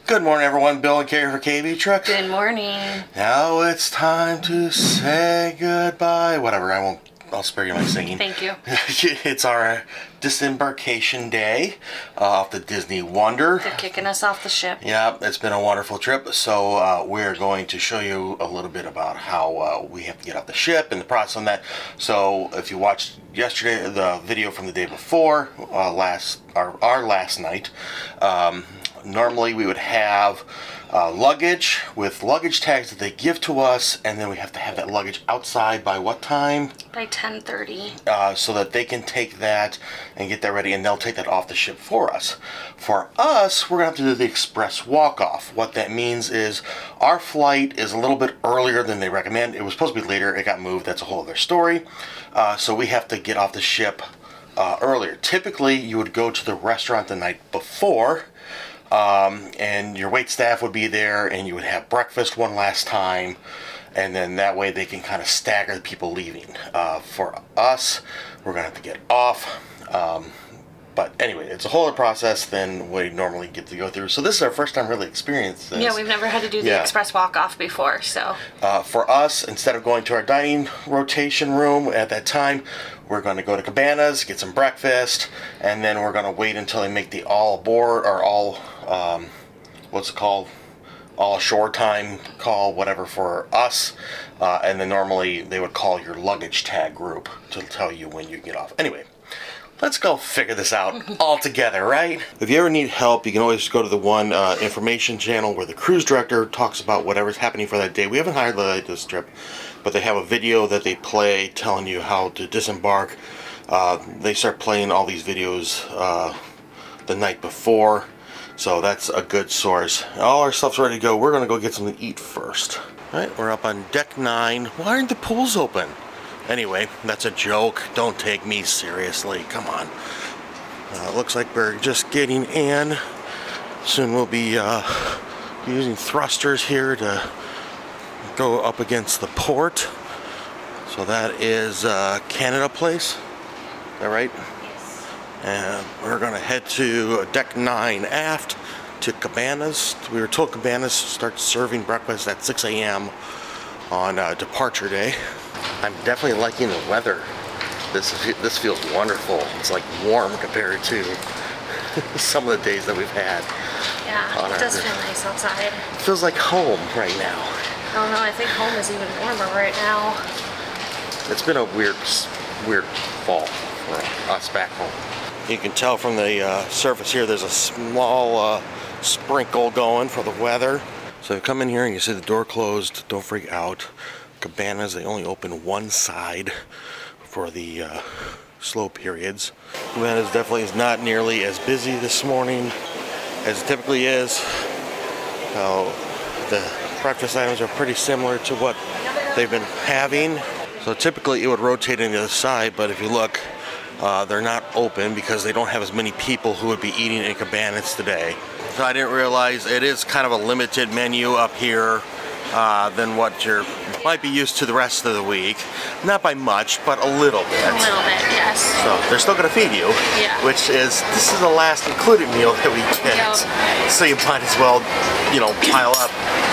Good morning, everyone. Bill and Carrie for KV Truck. Good morning. Now it's time to say goodbye. Whatever, I'll spare you my singing. Thank you. It's our Disembarkation Day off the Disney Wonder. They're kicking us off the ship. Yeah, it's been a wonderful trip. So we're going to show you a little bit about how we have to get off the ship and the process on that. So if you watched yesterday, the video from the day before, our last night, normally we would have luggage with luggage tags that they give to us, and then we have to have that luggage outside by what time? By 10:30. So that they can take that and get that ready, and they'll take that off the ship for us. For us, we're going to have to do the express walk-off. What that means is our flight is a little bit earlier than they recommend. It was supposed to be later. It got moved. That's a whole other story. So we have to get off the ship earlier. Typically, you would go to the restaurant the night before, and your wait staff would be there, and you would have breakfast one last time, and then that way they can kind of stagger the people leaving. For us, we're gonna have to get off, but anyway, it's a whole other process than we normally get to go through. So this is our first time really experiencing this. Yeah, we've never had to do the express walk-off before, so. For us, instead of going to our dining rotation room at that time, we're going to go to Cabanas, get some breakfast, and then we're going to wait until they make the all aboard, or all, what's it called? All shore time call, whatever, for us. And then normally they would call your luggage tag group to tell you when you get off. Anyway, let's go figure this out all together, right? If you ever need help, you can always go to the one information channel where the cruise director talks about whatever's happening for that day. We haven't highlighted this trip, but they have a video that they play telling you how to disembark. They start playing all these videos the night before, so that's a good source. All our stuff's ready to go. We're gonna go get something to eat first. All right, we're up on deck 9. Why aren't the pools open? Anyway, that's a joke. Don't take me seriously. Come on. Looks like we're just getting in. Soon we'll be using thrusters here to go up against the port. So that is Canada Place. Is that right? Yes. And we're going to head to deck 9 aft to Cabanas. We were told Cabanas starts serving breakfast at 6 a.m. on departure day. I'm definitely liking the weather. This feels wonderful. It's like warm compared to some of the days that we've had. Yeah, it does feel nice outside. It feels like home right now. Oh no, I think home is even warmer right now. It's been a weird fall for us back home. You can tell from the surface here there's a small sprinkle going for the weather. So you come in here and you see the door closed. Don't freak out. Cabanas, they only open one side for the slow periods. Cabanas definitely is not nearly as busy this morning as it typically is. The breakfast items are pretty similar to what they've been having. So typically it would rotate on the other side, but if you look, they're not open because they don't have as many people who would be eating in Cabanas today. So I didn't realize it is kind of a limited menu up here than what you might be used to the rest of the week. Not by much, but a little bit. A little bit, yes. So they're still going to feed you, yeah. This is the last included meal that we get. Yep. So you might as well, pile up.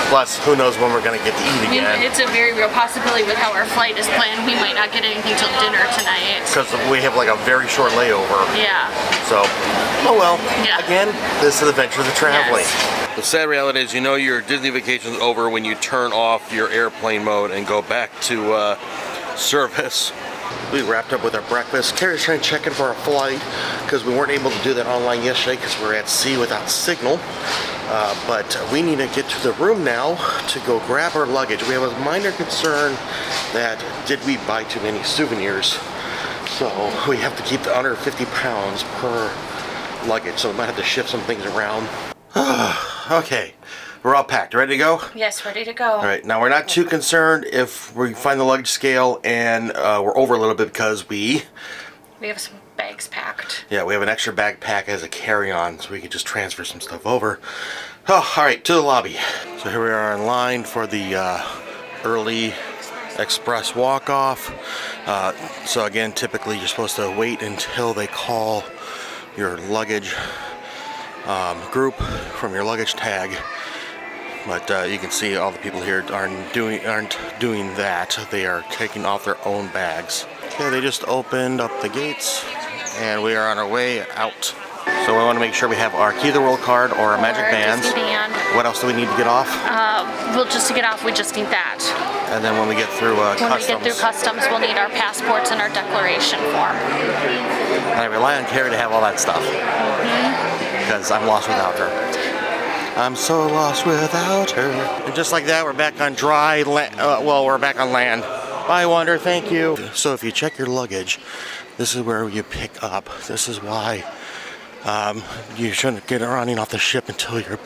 Plus, who knows when we're going to get to eat again. It's a very real possibility with how our flight is planned. We might not get anything till dinner tonight. Because we have like a very short layover. Yeah. So, oh well. Yeah. Again, this is the adventure of the traveling. Yes. The sad reality is, your Disney vacation is over when you turn off your airplane mode and go back to service. We wrapped up with our breakfast. Carrie's trying to check in for our flight because we weren't able to do that online yesterday because we were at sea without signal. But we need to get to the room now to go grab our luggage. We have a minor concern that did we buy too many souvenirs? So we have to keep the under 50 pounds per luggage. So we might have to shift some things around. Okay, we're all packed. Ready to go? Yes, ready to go. All right, now we're not too concerned if we find the luggage scale and we're over a little bit because we have some bags packed. Yeah, we have an extra bag pack as a carry-on, so we can just transfer some stuff over. Oh, all right, to the lobby. So here we are in line for the early express walk-off. So again, typically you're supposed to wait until they call your luggage group from your luggage tag. But you can see all the people here aren't doing that. They are taking off their own bags. Okay, they just opened up the gates, and we are on our way out. So we want to make sure we have our Key to the World card or our magic bands. What else do we need to get off? Well, just to get off, we just need that. And then when we get through customs, we'll need our passports and our declaration form. And I rely on Carrie to have all that stuff. Because I'm lost without her. I'm so lost without her. And just like that, we're back on dry land. Well, we're back on land. Bye, Wonder. Thank you. So if you check your luggage, this is where you pick up. This is why you shouldn't get running off the ship until your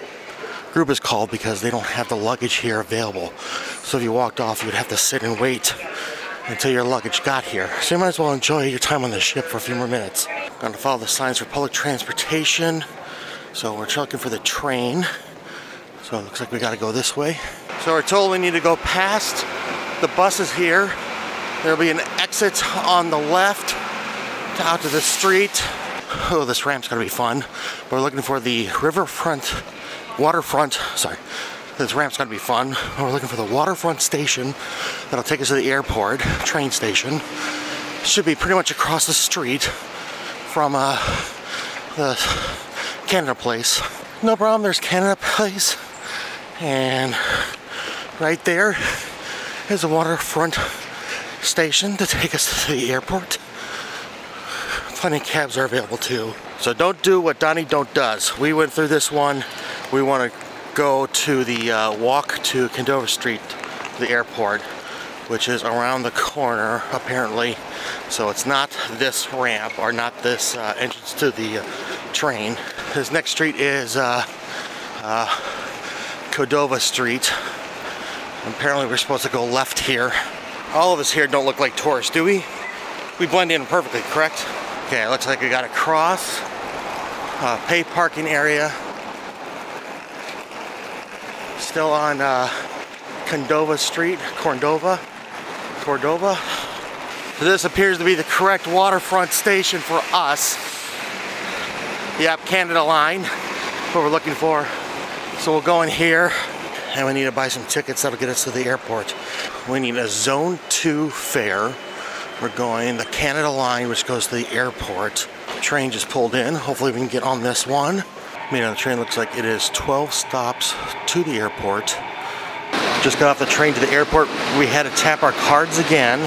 group is called, because they don't have the luggage here available. So if you walked off, you would have to sit and wait until your luggage got here. So you might as well enjoy your time on the ship for a few more minutes. I'm going to follow the signs for public transportation. So we're looking for the train. So it looks like we got to go this way. So we're told we need to go past the buses here. There'll be an exit on the left out to the street. Oh, this ramp's gonna be fun. But we're looking for the waterfront, sorry. This ramp's gonna be fun. We're looking for the waterfront station that'll take us to the airport, train station. Should be pretty much across the street from the Canada Place. No problem, there's Canada Place. And right there is a waterfront station to take us to the airport. Plenty of cabs are available too. So don't do what Donnie Don't does. We went through this one. We want to go to the walk to Candova Street, the airport, which is around the corner apparently. So it's not this ramp or not this entrance to the train. This next street is Cordova Street. Apparently we're supposed to go left here. All of us here don't look like tourists, do we? We blend in perfectly, correct? Okay, it looks like we got to cross pay parking area. Still on Cordova Street, Cordova. So this appears to be the correct waterfront station for us. Yep, Canada Line, what we're looking for. So we'll go in here, and we need to buy some tickets that'll get us to the airport. We need a Zone 2 fare. We're going the Canada Line, which goes to the airport. The train just pulled in. Hopefully we can get on this one. The train looks like it is 12 stops to the airport. Just got off the train to the airport. We had to tap our cards again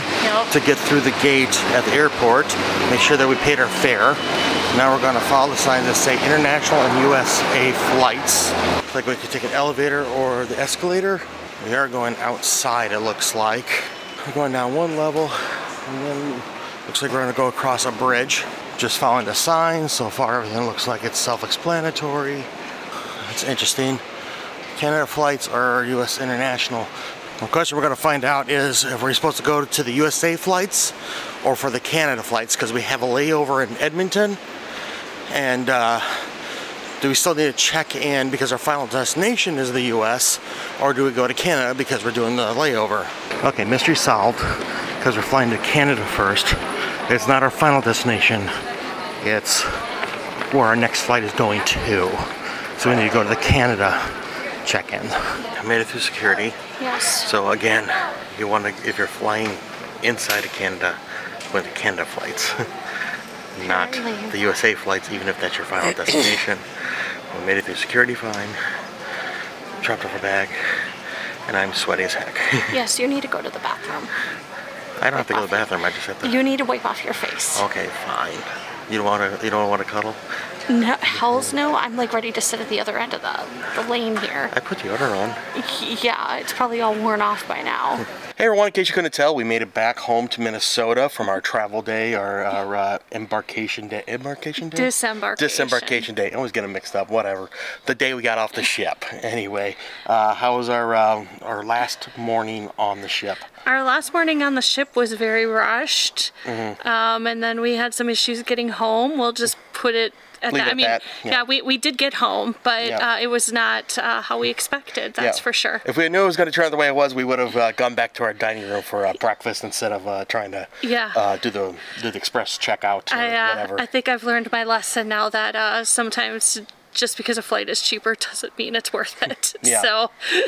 to get through the gate at the airport. Make sure that we paid our fare. Now we're going to follow the signs that say international and USA flights. Looks like we could take an elevator or the escalator. We are going outside, it looks like. We're going down one level, and then looks like we're going to go across a bridge. Just following the signs. So far everything looks like it's self-explanatory. It's interesting. Canada flights or US international. The question we're going to find out is if we're supposed to go to the USA flights or for the Canada flights, because we have a layover in Edmonton. And do we still need to check in because our final destination is the US, or do we go to Canada because we're doing the layover? Okay, mystery solved, because we're flying to Canada first. It's not our final destination. It's where our next flight is going to. So we need to go to the Canada check-in. I made it through security. Yes. So again, you want to, if you're flying inside of Canada, go to Canada flights, not the USA flights, even if that's your final destination. We made it through security fine. Dropped off a bag, and I'm sweaty as heck. Yes, you need to go to the bathroom. I don't have to go to the bathroom. I just have to. You need to wipe off your face. Okay, fine. You don't want to cuddle? No, hells no. I'm like ready to sit at the other end of the lane here. I put deodorant on. Yeah, it's probably all worn off by now. Hey everyone, in case you couldn't tell, we made it back home to Minnesota from our travel day, our embarkation day. Embarkation day? Disembarkation day. I always get them mixed up, whatever. The day we got off the ship. Anyway, how was our last morning on the ship? Our last morning on the ship was very rushed. And then we had some issues getting home. We'll just put it at that. I mean, yeah, we did get home, but it was not how we expected, that's for sure. If we knew it was going to turn out the way it was, we would have gone back to our dining room for breakfast instead of trying to do the express checkout or whatever. I think I've learned my lesson now that sometimes just because a flight is cheaper doesn't mean it's worth it. Yeah.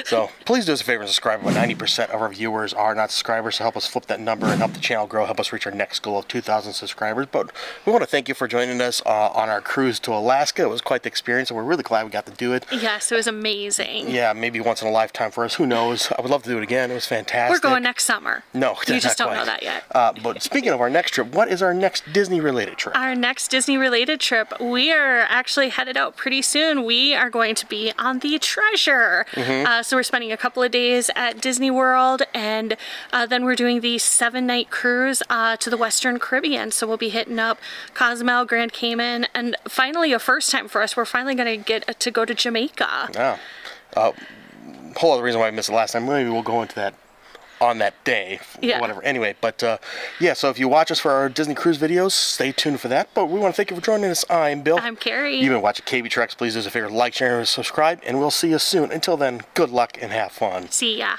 So please do us a favor and subscribe. About 90% of our viewers are not subscribers, so help us flip that number and help the channel grow, help us reach our next goal of 2,000 subscribers. But we want to thank you for joining us on our cruise to Alaska. It was quite the experience, and we're really glad we got to do it. Yes, it was amazing. Yeah, maybe once in a lifetime for us. Who knows? I would love to do it again. It was fantastic. We're going next summer. No, you just don't know that yet. But speaking of our next trip, what is our next Disney-related trip? Our next Disney-related trip, we are actually headed out pretty soon. We are going to be on the Treasure. So we're spending a couple of days at Disney World, and then we're doing the 7-night cruise to the Western Caribbean. So we'll be hitting up Cozumel, Grand Cayman, and finally, a first time for us, we're finally going to get to go to Jamaica. Yeah. Whole other reason why I missed it last time. Maybe we'll go into that on that day, whatever. Anyway, but yeah, so if you watch us for our Disney cruise videos, stay tuned for that. But we want to thank you for joining us. I'm Bill. I'm Carrie. You've been watching KB Treks. Please do us a favor, like, share, and subscribe, and we'll see you soon. Until then, good luck and have fun. See ya.